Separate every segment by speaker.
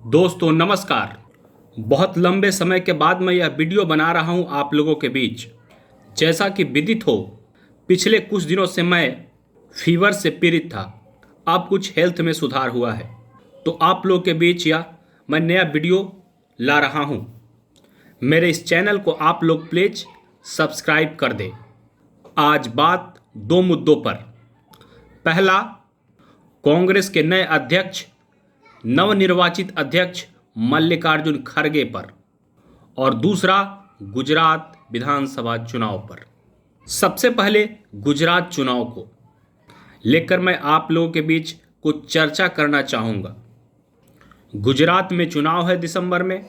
Speaker 1: दोस्तों नमस्कार। बहुत लंबे समय के बाद मैं यह वीडियो बना रहा हूं आप लोगों के बीच। जैसा कि विदित हो, पिछले कुछ दिनों से मैं फीवर से पीड़ित था। अब कुछ हेल्थ में सुधार हुआ है, तो आप लोगों के बीच यह मैं नया वीडियो ला रहा हूं। मेरे इस चैनल को आप लोग प्लीज सब्सक्राइब कर दें। आज बात दो मुद्दों पर। पहला, कांग्रेस के नए अध्यक्ष, नवनिर्वाचित अध्यक्ष मल्लिकार्जुन खड़गे पर, और दूसरा गुजरात विधानसभा चुनाव पर। सबसे पहले गुजरात चुनाव को लेकर मैं आप लोगों के बीच कुछ चर्चा करना चाहूँगा। गुजरात में चुनाव है दिसंबर में,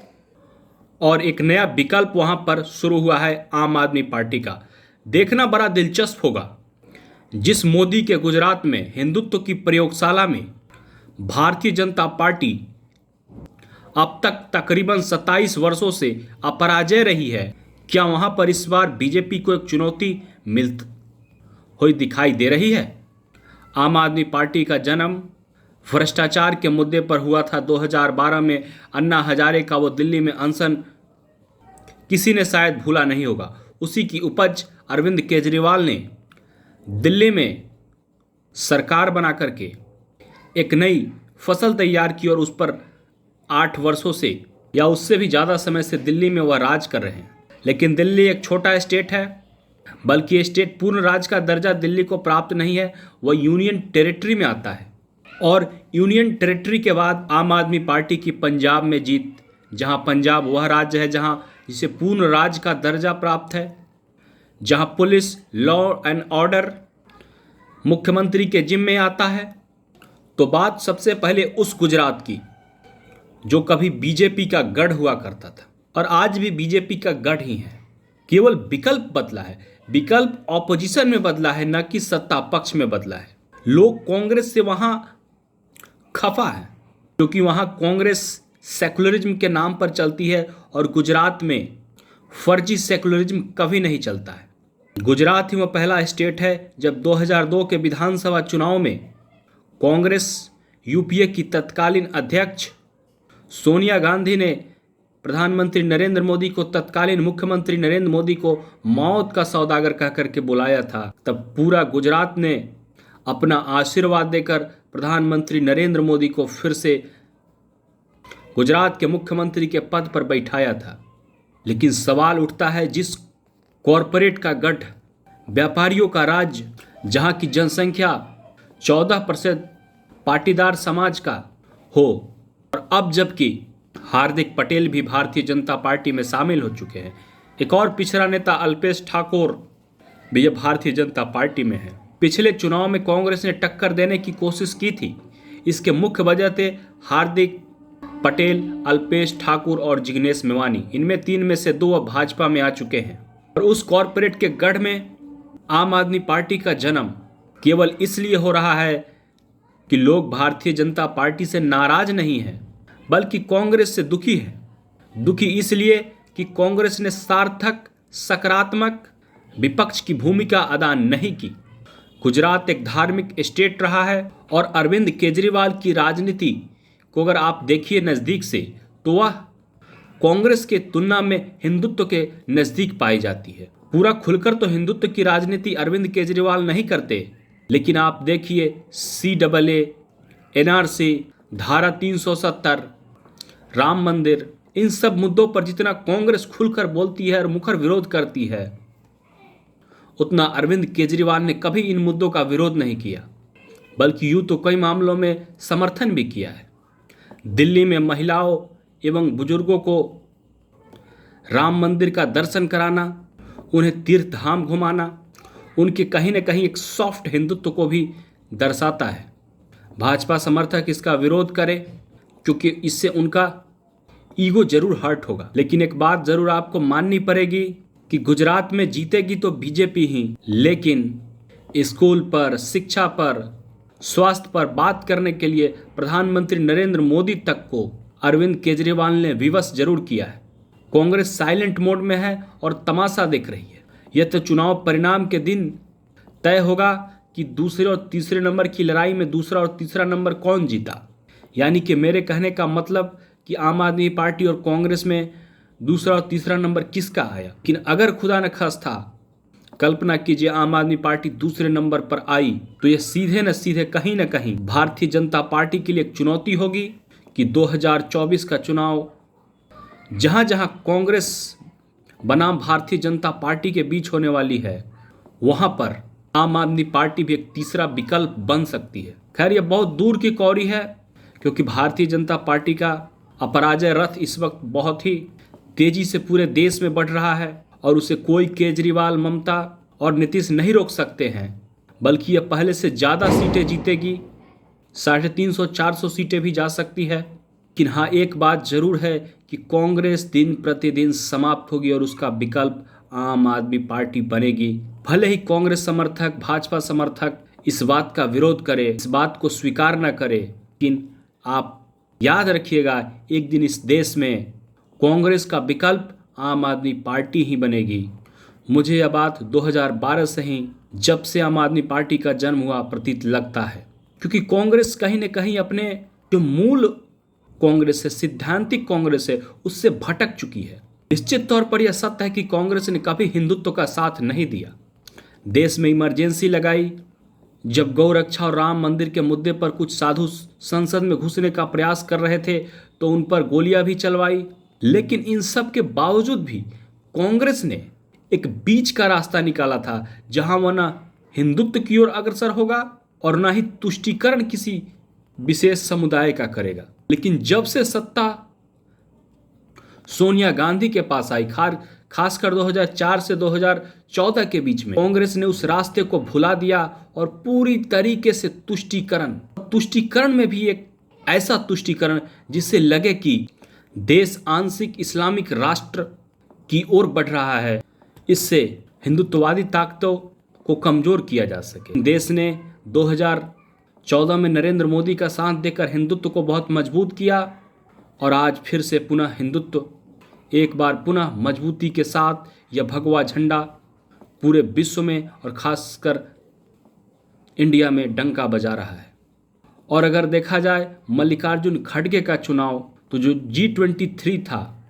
Speaker 1: और एक नया विकल्प वहाँ पर शुरू हुआ है आम आदमी पार्टी का। देखना बड़ा दिलचस्प होगा। जिस मोदी के गुजरात में हिंदुत्व की प्रयोगशाला में भारतीय जनता पार्टी अब तक तकरीबन 27 वर्षों से अपराजय रही है, क्या वहां पर इस बार बीजेपी को एक चुनौती मिलती हुई दिखाई दे रही है? आम आदमी पार्टी का जन्म भ्रष्टाचार के मुद्दे पर हुआ था 2012 में। अन्ना हजारे का वो दिल्ली में अनशन किसी ने शायद भूला नहीं होगा। उसी की उपज अरविंद केजरीवाल ने दिल्ली में सरकार बना करके एक नई फसल तैयार की, और उस पर 8 वर्षों से या उससे भी ज़्यादा समय से दिल्ली में वह राज कर रहे हैं। लेकिन दिल्ली एक छोटा स्टेट है, बल्कि ये स्टेट पूर्ण राज्य का दर्जा दिल्ली को प्राप्त नहीं है, वह यूनियन टेरिटरी में आता है। और यूनियन टेरिटरी के बाद आम आदमी पार्टी की पंजाब में जीत, जहां पंजाब वह राज्य है जहां जिसे पूर्ण राज्य का दर्जा प्राप्त है, जहां पुलिस, लॉ एंड ऑर्डर मुख्यमंत्री के जिम्मे आता है। तो बात सबसे पहले उस गुजरात की जो कभी बीजेपी का गढ़ हुआ करता था, और आज भी बीजेपी का गढ़ ही है। केवल विकल्प बदला है, विकल्प ऑपोजिशन में बदला है, न कि सत्ता पक्ष में बदला है। लोग कांग्रेस से वहां खफा है क्योंकि वहां कांग्रेस सेकुलरिज्म के नाम पर चलती है, और गुजरात में फर्जी सेकुलरिज्म कभी नहीं चलता है। गुजरात ही वह पहला स्टेट है जब 2002 के विधानसभा चुनाव में कांग्रेस यूपीए की तत्कालीन अध्यक्ष सोनिया गांधी ने प्रधानमंत्री नरेंद्र मोदी को, तत्कालीन मुख्यमंत्री नरेंद्र मोदी को मौत का सौदागर कह करके बुलाया था। तब पूरा गुजरात ने अपना आशीर्वाद देकर प्रधानमंत्री नरेंद्र मोदी को फिर से गुजरात के मुख्यमंत्री के पद पर बैठाया था। लेकिन सवाल उठता है, जिस कॉरपोरेट का गढ़, व्यापारियों का राज्य, जहां की जनसंख्या 14% पाटीदार समाज का हो, और अब जबकि हार्दिक पटेल भी भारतीय जनता पार्टी में शामिल हो चुके हैं, एक और पिछड़ा नेता अल्पेश ठाकोर भी ये भारतीय जनता पार्टी में है। पिछले चुनाव में कांग्रेस ने टक्कर देने की कोशिश की थी। इसके मुख्य वजह थे हार्दिक पटेल, अल्पेश ठाकुर और जिग्नेश मेवानी। इनमें 3 में से 2 अब भाजपा में आ चुके हैं। और उस कॉरपोरेट के गढ़ में आम आदमी पार्टी का जन्म केवल इसलिए हो रहा है कि लोग भारतीय जनता पार्टी से नाराज नहीं हैं, बल्कि कांग्रेस से दुखी है। दुखी इसलिए कि कांग्रेस ने सार्थक, सकारात्मक विपक्ष की भूमिका अदा नहीं की। गुजरात एक धार्मिक स्टेट रहा है, और अरविंद केजरीवाल की राजनीति को अगर आप देखिए नज़दीक से, तो वह कांग्रेस के तुलना में हिंदुत्व के नज़दीक पाई जाती है। पूरा खुलकर तो हिंदुत्व की राजनीति अरविंद केजरीवाल नहीं करते, लेकिन आप देखिए CAA, NRC, धारा 370, राम मंदिर, इन सब मुद्दों पर जितना कांग्रेस खुलकर बोलती है और मुखर विरोध करती है, उतना अरविंद केजरीवाल ने कभी इन मुद्दों का विरोध नहीं किया, बल्कि यूं तो कई मामलों में समर्थन भी किया है। दिल्ली में महिलाओं एवं बुजुर्गों को राम मंदिर का दर्शन कराना, उन्हें तीर्थ धाम घुमाना, उनके कहीं न कहीं एक सॉफ्ट हिंदुत्व को भी दर्शाता है। भाजपा समर्थक इसका विरोध करें क्योंकि इससे उनका ईगो जरूर हर्ट होगा। लेकिन एक बात जरूर आपको माननी पड़ेगी कि गुजरात में जीतेगी तो बीजेपी ही, लेकिन स्कूल पर, शिक्षा पर, स्वास्थ्य पर बात करने के लिए प्रधानमंत्री नरेंद्र मोदी तक को अरविंद केजरीवाल ने विवश जरूर किया है। कांग्रेस साइलेंट मोड में है और तमाशा देख रही है। यह तो चुनाव परिणाम के दिन तय होगा कि दूसरे और तीसरे नंबर की लड़ाई में दूसरा और तीसरा नंबर कौन जीता। यानी कि मेरे कहने का मतलब कि आम आदमी पार्टी और कांग्रेस में दूसरा और तीसरा नंबर किसका आया। लेकिन अगर खुदा न खास्ता कल्पना कीजिए आम आदमी पार्टी दूसरे नंबर पर आई तो यह सीधे न सीधे कहीं न कहीं भारतीय जनता पार्टी के लिए एक चुनौती होगी कि 2024 का चुनाव जहां जहां कांग्रेस बनाम भारतीय जनता पार्टी के बीच होने वाली है, वहां पर आम आदमी पार्टी भी एक तीसरा विकल्प बन सकती है। खैर, यह बहुत दूर की कौड़ी है, क्योंकि भारतीय जनता पार्टी का अपराजय रथ इस वक्त बहुत ही तेजी से पूरे देश में बढ़ रहा है और उसे कोई केजरीवाल, ममता और नीतीश नहीं रोक सकते हैं, बल्कि यह पहले से ज़्यादा सीटें जीतेगी। 350-400 सीटें भी जा सकती है। लेकिन हाँ, एक बात जरूर है कि कांग्रेस दिन प्रतिदिन समाप्त होगी और उसका विकल्प आम आदमी पार्टी बनेगी। भले ही कांग्रेस समर्थक, भाजपा समर्थक इस बात का विरोध करे, इस बात को स्वीकार न करे, लेकिन आप याद रखिएगा एक दिन इस देश में कांग्रेस का विकल्प आम आदमी पार्टी ही बनेगी। मुझे यह बात 2012 से ही, जब से आम आदमी पार्टी का जन्म हुआ, प्रतीत लगता है, क्योंकि कांग्रेस कहीं न कहीं अपने जो मूल कांग्रेस है, सिद्धांतिक कांग्रेस है, उससे भटक चुकी है। निश्चित तौर पर यह सत्य है कि कांग्रेस ने कभी हिंदुत्व का साथ नहीं दिया। देश में इमरजेंसी लगाई, जब गौ रक्षा और राम मंदिर के मुद्दे पर कुछ साधु संसद में घुसने का प्रयास कर रहे थे तो उन पर गोलियां भी चलवाई। लेकिन इन सब के बावजूद भी कांग्रेस ने एक बीच का रास्ता निकाला था, जहां वह न हिंदुत्व की ओर अग्रसर होगा और न ही तुष्टीकरण किसी विशेष समुदाय का करेगा। लेकिन जब से सत्ता सोनिया गांधी के पास आई, खासकर 2004 से 2014 के बीच में, कांग्रेस ने उस रास्ते को भुला दिया और पूरी तरीके से तुष्टीकरण में भी एक ऐसा तुष्टीकरण जिससे लगे कि देश आंशिक इस्लामिक राष्ट्र की ओर बढ़ रहा है, इससे हिंदुत्ववादी ताकतों को कमजोर किया जा सके। देश ने 2014 में नरेंद्र मोदी का साथ देकर हिंदुत्व को बहुत मजबूत किया और आज फिर से पुनः हिंदुत्व एक बार पुनः मजबूती के साथ यह भगवा झंडा पूरे विश्व में और खासकर इंडिया में डंका बजा रहा है। और अगर देखा जाए मल्लिकार्जुन खड़गे का चुनाव, तो जो G23 था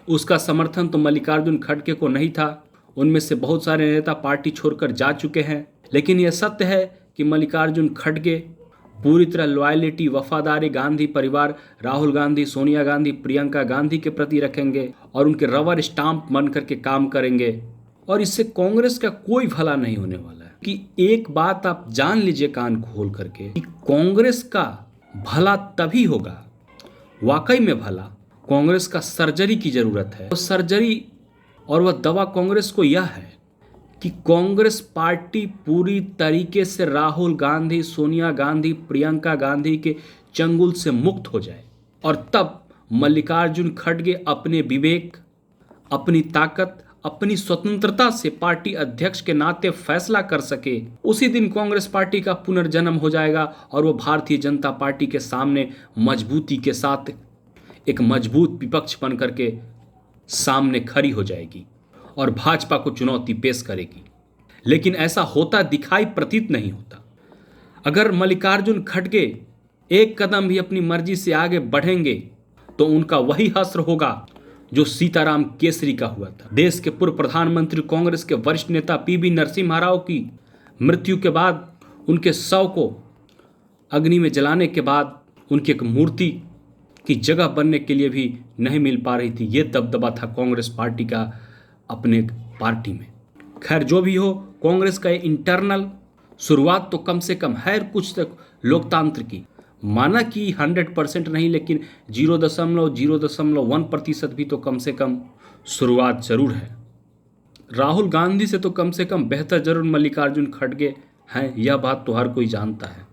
Speaker 1: उसका समर्थन तो मल्लिकार्जुन खड़गे को नहीं था। उनमें से बहुत सारे नेता पार्टी छोड़कर जा चुके हैं। लेकिन यह सत्य है कि मल्लिकार्जुन खड़गे पूरी तरह लॉयल्टी, वफादारी गांधी परिवार, राहुल गांधी, सोनिया गांधी, प्रियंका गांधी के प्रति रखेंगे और उनके रबर स्टाम्प बन करके काम करेंगे। और इससे कांग्रेस का कोई भला नहीं होने वाला है। कि एक बात आप जान लीजिए कान खोल करके कि कांग्रेस का भला तभी होगा, वाकई में भला, कांग्रेस का सर्जरी की जरूरत है। तो सर्जरी और वह दवा कांग्रेस को यह है कि कांग्रेस पार्टी पूरी तरीके से राहुल गांधी, सोनिया गांधी, प्रियंका गांधी के चंगुल से मुक्त हो जाए और तब मल्लिकार्जुन खड़गे अपने विवेक, अपनी ताकत, अपनी स्वतंत्रता से पार्टी अध्यक्ष के नाते फैसला कर सके। उसी दिन कांग्रेस पार्टी का पुनर्जन्म हो जाएगा और वो भारतीय जनता पार्टी के सामने मजबूती के साथ एक मजबूत विपक्ष बन करके सामने खड़ी हो जाएगी और भाजपा को चुनौती पेश करेगी। लेकिन ऐसा होता दिखाई प्रतीत नहीं होता। अगर मल्लिकार्जुन खड़गे एक कदम भी अपनी मर्जी से आगे बढ़ेंगे तो उनका वही हश्र होगा जो सीताराम केसरी का हुआ था। देश के पूर्व प्रधानमंत्री, कांग्रेस के वरिष्ठ नेता पीवी नरसिम्हा राव की मृत्यु के बाद उनके शव को अग्नि में जलाने के बाद उनकी एक मूर्ति की जगह बनने के लिए भी नहीं मिल पा रही थी। ये दबदबा था कांग्रेस पार्टी का अपने पार्टी में। खैर, जो भी हो, कांग्रेस का इंटरनल शुरुआत तो कम से कम है कुछ तक लोकतंत्र की, माना कि 100% नहीं, लेकिन 0.01% भी तो कम से कम शुरुआत जरूर है। राहुल गांधी से तो कम बेहतर जरूर मल्लिकार्जुन खड़गे हैं, यह बात तो हर कोई जानता है।